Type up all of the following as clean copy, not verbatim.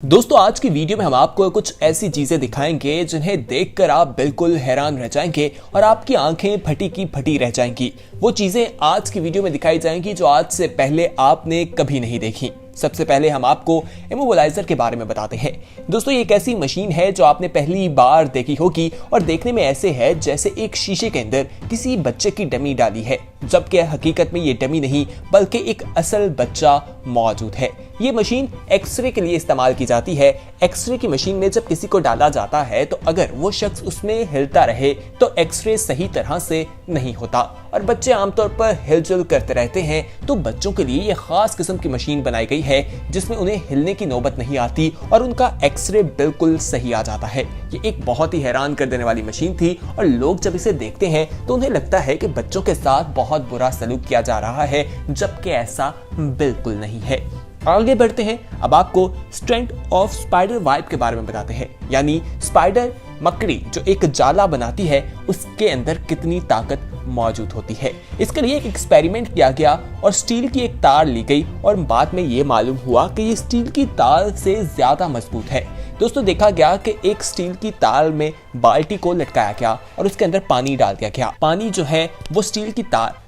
दोस्तों आज की वीडियो में हम आपको कुछ ऐसी चीजें दिखाएंगे जिन्हें देखकर आप बिल्कुल हैरान रह जाएंगे और आपकी आंखें फटी की फटी रह जाएंगी। वो चीजें आज की वीडियो में दिखाई जाएंगी जो आज से पहले आपने कभी नहीं देखी। सबसे पहले हम आपको इमोबिलाइजर के बारे में बताते हैं। दोस्तों ये एक ऐसी मशीन है जो आपने पहली बार देखी होगी और देखने में ऐसे है जैसे एक शीशे के अंदर किसी बच्चे की डमी डाली है, जबकि हकीकत में ये डमी नहीं बल्कि एक असल बच्चा मौजूद है। ये मशीन एक्सरे के लिए इस्तेमाल की जाती है। एक्सरे की मशीन में जब किसी को डाला जाता है तो अगर वो शख्स उसमें हिलता रहे तो एक्सरे सही तरह से नहीं होता और बच्चे आमतौर पर हिलजुल करते रहते हैं। तो बच्चों के लिए ये खास किस्म की मशीन बनाई गई है जिसमें उन्हें हिलने की नौबत नहीं आती और उनका एक्सरे बिल्कुल सही आ जाता है। ये एक बहुत ही हैरान कर देने वाली मशीन थी और लोग जब इसे देखते हैं तो उन्हें लगता है कि बच्चों के साथ बहुत बुरा सलूक किया जा रहा है, जबकि ऐसा बिल्कुल नहीं है। आगे बढ़ते हैं, अब आपको स्ट्रेंथ ऑफ स्पाइडर वाइब के बारे में बताते हैं, यानी स्पाइडर मकड़ी जो एक जाला बनाती है उसके अंदर कितनी ताकत मौजूद होती है। इसके लिए एक एक्सपेरिमेंट किया गया और स्टील की एक तार ली गई और बाद में ये मालूम हुआ कि ये स्टील की तार से ज्यादा मजबूत है। दोस्तों देखा गया कि एक स्टील की तार में बाल्टी को लटकाया गया और उसके अंदर पानी डाल दिया गया। पानी जो है वो स्टील की तार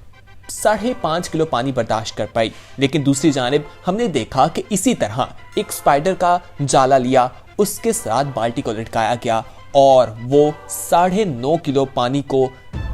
5.5 किलो पानी बर्दाश्त कर पाई, लेकिन दूसरी जानिब हमने देखा कि इसी तरह एक स्पाइडर का जाला लिया, उसके साथ बाल्टी को लटकाया गया और वो 9.5 किलो पानी को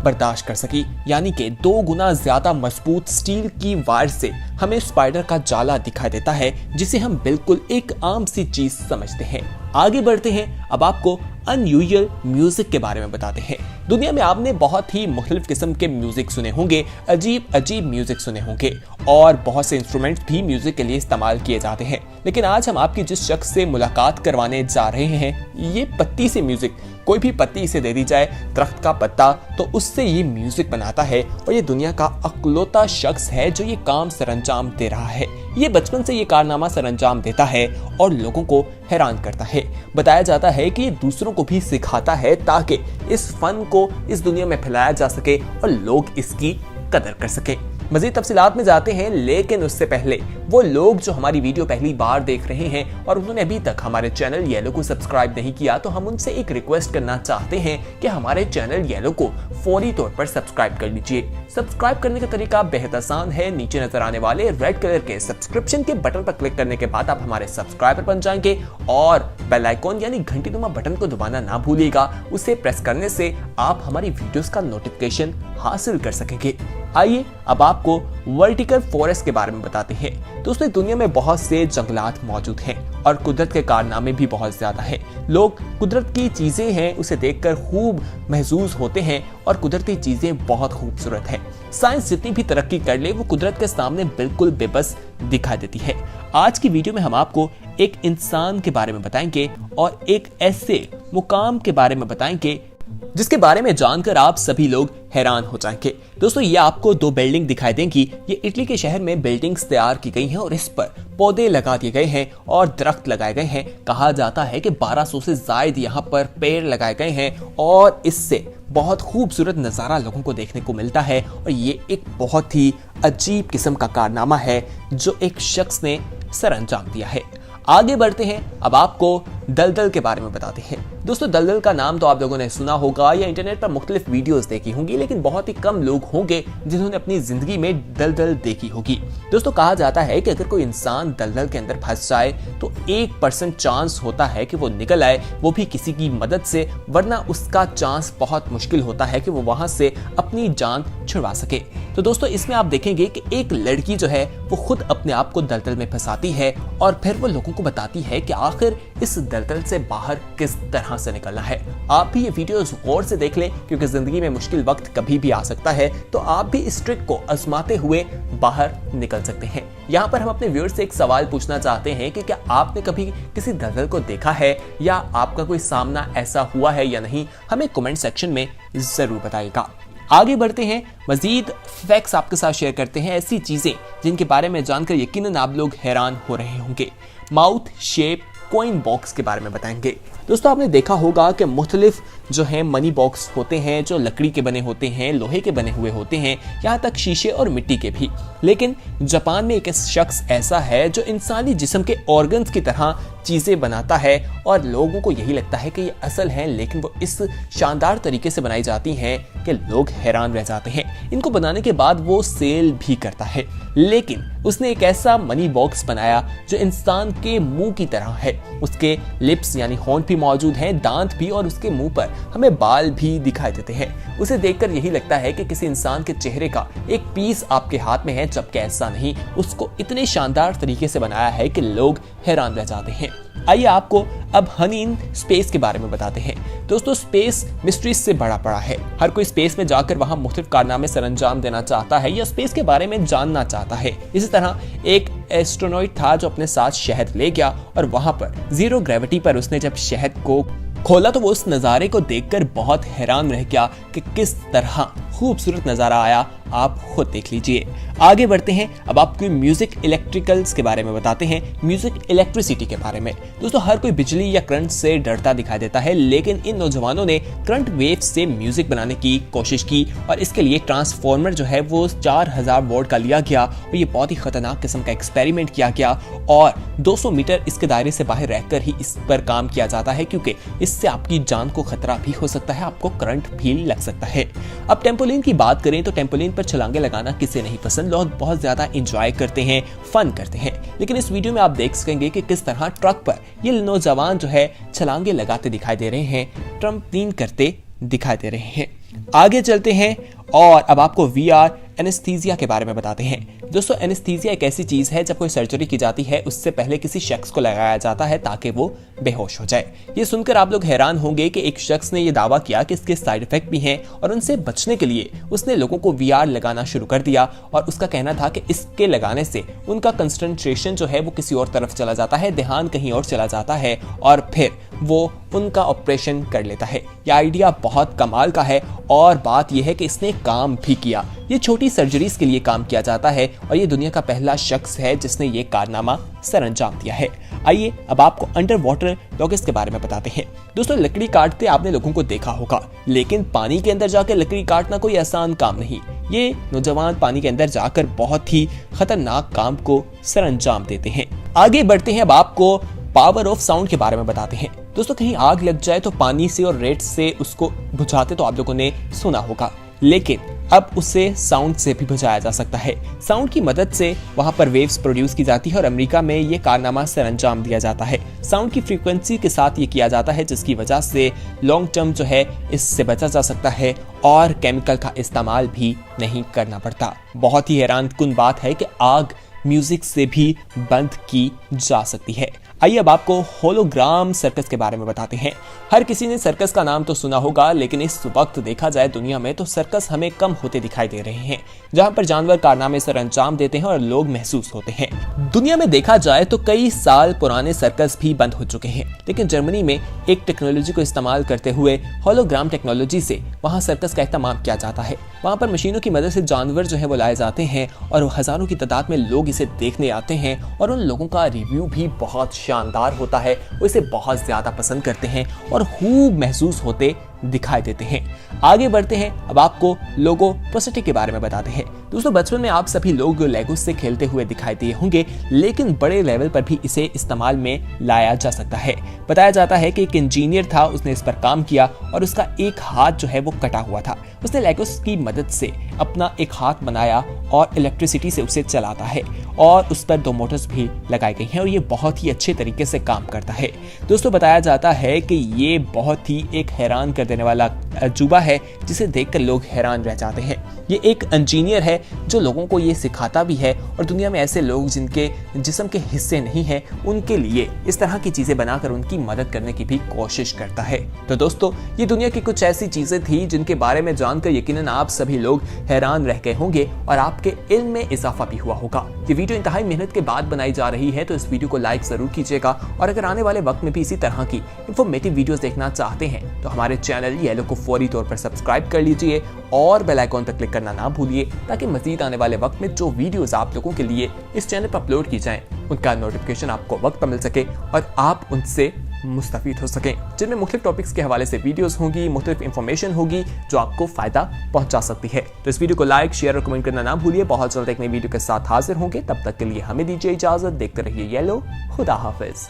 बर्दाश्त कर सकी, यानी कि 2 गुना ज्यादा मजबूत स्टील की वायर से हमें स्पाइडर का जाला दिखाई देता है, जिसे हम बिल्कुल एक आम सी चीज समझते हैं। आगे बढ़ते हैं, अब आपको अनयूजुअल म्यूजिक के बारे में बताते हैं। दुनिया में आपने बहुत ही मुख्तलिफ किस्म के म्यूजिक सुने होंगे, अजीब अजीब म्यूजिक सुने होंगे और बहुत से इंस्ट्रूमेंट्स भी म्यूजिक के लिए इस्तेमाल किए जाते हैं। लेकिन आज हम आपकी जिस शख्स से मुलाकात करवाने जा रहे हैं, ये पत्ती से म्यूजिक, कोई भी पत्ती इसे दे दी जाए, दरख्त का पत्ता, तो उससे ये म्यूजिक बनाता है और ये दुनिया का अकलौता शख्स है जो ये काम सरंजाम दे रहा है। ये बचपन से ये कारनामा सरंजाम देता है और लोगों को हैरान करता है। बताया जाता है कि ये दूसरों को भी सिखाता है ताकि इस फन को इस दुनिया में फैलाया जा सके और लोग इसकी कदर कर सके। मजीद तफसीलात में जाते हैं, लेकिन उससे पहले वो लोग जो हमारी वीडियो पहली बार देख रहे हैं और उन्होंने अभी तक हमारे चैनल येलो को सब्सक्राइब नहीं किया, तो हम उनसे एक रिक्वेस्ट करना चाहते हैं कि हमारे चैनल येलो को फौरी तौर पर सब्सक्राइब कर लीजिए। सब्सक्राइब करने का तरीका बेहद आसान है। नीचे नजर आने वाले रेड कलर के सब्सक्रिप्शन के बटन पर क्लिक करने के बाद आप हमारे सब्सक्राइबर बन जाएंगे और बेल आइकॉन यानी घंटीनुमा बटन को दबाना ना भूलिएगा। उसे प्रेस करने से आप हमारी वीडियोस का नोटिफिकेशन हासिल कर सकेंगे। आइए अब आपको वर्टिकल फॉरेस्ट के बारे में बताते हैं। दोस्तों दुनिया में बहुत से जंगलात मौजूद हैं और कुदरत के कारनामे भी बहुत ज्यादा हैं। लोग कुदरत की चीजें हैं उसे देखकर खूब महसूस होते हैं और कुदरती चीजें बहुत खूबसूरत हैं। साइंस जितनी भी तरक्की कर ले वो कुदरत के सामने बिल्कुल बेबस दिखाई देती है। आज की वीडियो में हम आपको एक इंसान के बारे में बताएंगे और एक ऐसे मुकाम के बारे में बताएंगे जिसके बारे में जानकर आप सभी लोग हैरान हो जाएंगे। दोस्तों ये आपको 2 बिल्डिंग दिखाई देंगी। ये इटली के शहर में बिल्डिंग्स तैयार की गई हैं और इस पर पौधे लगा दिए गए हैं और दरख्त लगाए गए हैं। कहा जाता है कि 1200 से ज्यादा यहाँ पर पेड़ लगाए गए हैं और इससे बहुत खूबसूरत नज़ारा लोगों को देखने को मिलता है और ये एक बहुत ही अजीब किस्म का कारनामा है जो एक शख्स ने सरअंजाम दिया है। आगे बढ़ते हैं, अब आपको दलदल के बारे में बताते हैं। दोस्तों दलदल का नाम तो आप लोगों ने सुना होगा या इंटरनेट पर मुख्तलिफ वीडियोस देखी होंगी, लेकिन बहुत ही कम लोग होंगे जिन्होंने अपनी जिंदगी में दलदल देखी होगी। दोस्तों कहा जाता है कि अगर कोई इंसान दलदल के अंदर फंस जाए तो 1% चांस होता है कि वो निकल आए, वो भी किसी की मदद से, वरना उसका चांस बहुत मुश्किल होता है कि वो वहां से अपनी जान छुड़वा सके। तो दोस्तों इसमें आप देखेंगे कि एक लड़की जो है वो खुद अपने आप को दलदल में फंसाती है और फिर वो लोगों को बताती है कि आखिर इस दलदल से बाहर किस तरह से निकलना है। आप भी ये वीडियोस गौर से देख लें क्योंकि जिंदगी में मुश्किल वक्त कभी भी आ सकता है, तो आप भी इस ट्रिक को आजमाते हुए बाहर निकल सकते हैं। यहाँ पर हम अपने व्यूअर्स से एक सवाल पूछना चाहते हैं कि क्या आपने कभी किसी दलदल को देखा है या आपका कोई सामना ऐसा हुआ है या नहीं, हमें कमेंट सेक्शन में जरूर बताइएगा। आगे बढ़ते हैं, मजीद फैक्ट्स आपके साथ शेयर करते हैं, ऐसी चीजें जिनके बारे में जानकर यकीनन आप लोग हैरान हो रहे होंगे। माउथ शेप कॉइन बॉक्स के बारे में बताएंगे। दोस्तों आपने देखा होगा कि मुख्तलिफ जो है मनी बॉक्स होते हैं जो लकड़ी के बने होते हैं, लोहे के बने हुए होते हैं, यहाँ तक शीशे और मिट्टी के भी। लेकिन जापान में एक शख्स ऐसा है जो इंसानी जिस्म के ऑर्गन्स की तरह चीजें बनाता है और लोगों को यही लगता है कि ये असल हैं, लेकिन वो इस शानदार तरीके से बनाई जाती हैं कि लोग हैरान रह जाते हैं। इनको बनाने के बाद वो सेल भी करता है। लेकिन उसने एक ऐसा मनी बॉक्स बनाया जो इंसान के मुंह की तरह है। उसके लिप्स यानी होंठ भी मौजूद हैं, दांत भी, और उसके मुंह पर हमें बाल भी दिखाई देते हैं। उसे देखकर यही लगता है कि किसी इंसान के चेहरे का एक पीस आपके हाथ में है, जबकि ऐसा नहीं। उसको इतने शानदार तरीके से बनाया है कि लोग हैरान रह जाते हैं। आइए आपको अब हनी इन स्पेस के बारे में बताते हैं। दोस्तों स्पेस मिस्ट्रीज से बड़ा पड़ा है। हर कोई स्पेस में जाकर वहां मुख्तलिफ कारनामे सरअंजाम देना चाहता है या स्पेस के बारे में जानना चाहता है। इसी तरह एक एस्ट्रोनॉइट था जो अपने साथ शहद ले गया और वहां पर जीरो ग्रेविटी पर उसने जब शहद को खोला तो वो उस नज़ारे को देखकर बहुत हैरान रह गया कि किस तरह खूबसूरत नज़ारा आया। आप खुद देख लीजिए। आगे बढ़ते हैं, अब आपको म्यूजिक इलेक्ट्रिकल्स के बारे में बताते हैं, म्यूजिक इलेक्ट्रिसिटी के बारे में। दोस्तों हर कोई बिजली या करंट से डरता दिखाई देता है, लेकिन इन नौजवानों ने करंट वेव से म्यूजिक बनाने की कोशिश की और इसके लिए ट्रांसफॉर्मर जो है वो 4000 वोल्ट का लिया गया और ये बहुत ही खतरनाक किस्म का एक्सपेरिमेंट किया गया और 200 मीटर इसके दायरे से बाहर रहकर ही इस पर काम किया जाता है, क्योंकि इससे आपकी जान को खतरा भी हो सकता है, आपको करंट भी लग सकता है। अब टेम्पोलिन की बात करें तो टेम्पोलिन पर छलांगे लगाना किसे नहीं पसंद, लोग बहुत ज्यादा एंजॉय करते हैं, फन करते हैं। लेकिन इस वीडियो में आप देख सकेंगे कि किस तरह ट्रक पर ये नौजवान जो है छलांगे लगाते दिखाई दे रहे हैं, ट्रम्पलिन करते दिखाई दे रहे हैं। आगे चलते हैं और अब आपको VR एनेस्थीसिया के बारे में बताते हैं। दोस्तों एनेस्थीसिया एक ऐसी चीज है जब कोई सर्जरी की जाती है उससे पहले किसी शख्स को लगाया जाता है ताकि वो बेहोश हो जाए। ये सुनकर आप लोग हैरान होंगे कि एक शख्स ने ये दावा किया कि इसके साइड इफेक्ट भी हैं और उनसे बचने के लिए उसने लोगों को VR लगाना शुरू कर दिया और उसका कहना था कि इसके लगाने से उनका कंसंट्रेशन जो है वो किसी और तरफ चला जाता है, ध्यान कहीं और चला जाता है और फिर वो उनका ऑपरेशन कर लेता है। यह आइडिया बहुत कमाल का है और बात यह है कि इसने काम भी किया। ये छोटी सर्जरीज के लिए काम किया जाता है और ये दुनिया का पहला शख्स है जिसने ये कारनामा सरअंजाम दिया है। आइए अब आपको अंडर वाटर लॉगिस्ट के बारे में बताते हैं। दोस्तों लकड़ी काटते आपने लोगों को देखा होगा, लेकिन पानी के अंदर जाकर लकड़ी काटना कोई आसान काम नहीं। ये नौजवान पानी के अंदर जाकर बहुत ही खतरनाक काम को सरअंजाम देते हैं। आगे बढ़ते हैं, अब आपको पावर ऑफ साउंड के बारे में बताते हैं। दोस्तों कहीं आग लग जाए तो पानी से और रेत से उसको बुझाते तो आप लोगों ने सुना होगा, लेकिन अब उसे साउंड से भी बुझाया जा सकता है। साउंड की मदद से वहां पर वेव्स प्रोड्यूस की जाती है और अमेरिका में ये कारनामा सरअंजाम दिया जाता है। साउंड की फ्रीक्वेंसी के साथ ये किया जाता है जिसकी वजह से लॉन्ग टर्म जो है इससे बचा जा सकता है और केमिकल का इस्तेमाल भी नहीं करना पड़ता। बहुत ही हैरान कुन बात है कि आग म्यूजिक से भी बंद की जा सकती है। आइए अब आपको होलोग्राम सर्कस के बारे में बताते हैं। हर किसी ने सर्कस का नाम तो सुना होगा, लेकिन इस वक्त देखा जाए दुनिया में तो सर्कस हमें कम होते दिखाई दे रहे हैं, जहां पर जानवर कारनामे सरअंजाम देते हैं और लोग महसूस होते हैं। दुनिया में देखा जाए तो कई साल पुराने सर्कस भी बंद हो चुके हैं, लेकिन जर्मनी में एक टेक्नोलॉजी को इस्तेमाल करते हुए होलोग्राम टेक्नोलॉजी से वहां सर्कस का इस्तेमाल किया जाता है। वहां पर मशीनों की मदद से जानवर जो है वो लाए जाते हैं और हजारों की तादाद में लोग इसे देखने आते हैं और उन लोगों का रिव्यू भी बहुत शानदार होता है। वो इसे बहुत ज्यादा पसंद करते हैं और खूब महसूस होते दिखाई देते हैं। आगे बढ़ते हैं, अब आपको लोगो प्रोस्थेटिक के बारे में बताते हैं। दोस्तों बचपन में आप सभी लोग लेगो से खेलते हुए दिखाई दिए होंगे, लेकिन बड़े लेवल पर भी इसे इस्तेमाल में लाया जा सकता है। बताया जाता है कि एक इंजीनियर था, उसने इस पर काम किया और उसका एक हाथ जो है वो कटा हुआ था। उसने लेगोस की मदद से अपना एक हाथ बनाया और इलेक्ट्रिसिटी से उसे चलाता है और उस पर 2 मोटर्स भी लगाई गई हैं और ये बहुत ही अच्छे तरीके से काम करता है। दोस्तों बताया जाता है कि ये बहुत ही एक हैरान कर देने वाला अजूबा है जिसे देखकर लोग हैरान रह जाते हैं। ये एक इंजीनियर है जो लोगों को ये सिखाता भी है और दुनिया में ऐसे लोग जिनके जिस्म के हिस्से नहीं हैं उनके लिए इस तरह की चीजें बनाकर उनकी मदद करने की भी कोशिश करता है। तो दोस्तों ये दुनिया की कुछ ऐसी चीजें थी जिनके बारे में जानकर यकीनन आप सभी लोग हैरान रह गए होंगे और आपके इल्म में इजाफा भी हुआ होगा। ये वीडियो इंतहाई मेहनत के बाद बनाई जा रही है, तो इस वीडियो को लाइक जरूर कीजिएगा और अगर आने वाले वक्त में भी इसी तरह की इंफॉर्मेटिव वीडियोस देखना चाहते हैं तो हमारे चैनल चैनल येलो को फौरी तौर पर सब्सक्राइब कर लीजिए और बेल आइकॉन पर क्लिक करना ना भूलिए, ताकि मजीद आने वाले वक्त में जो वीडियोस आप लोगों के लिए इस चैनल पर अपलोड की जाएं उनका नोटिफिकेशन आपको वक्त पर मिल सके और आप उनसे मुस्तफीद हो सकें, जिनमें मुख्तलिफ टॉपिक्स के हवाले से वीडियोस होंगी, मुख्तलिफ इंफॉर्मेशन होगी जो आपको फायदा पहुंचा सकती है। तो इस वीडियो को लाइक, शेयर और कमेंट करना ना भूलिए। बहुत जल्द एक नई वीडियो के साथ हाजिर होंगे, तब तक के लिए हमें दीजिए इजाजत। देखते रहिए येलो। खुदा हाफिज।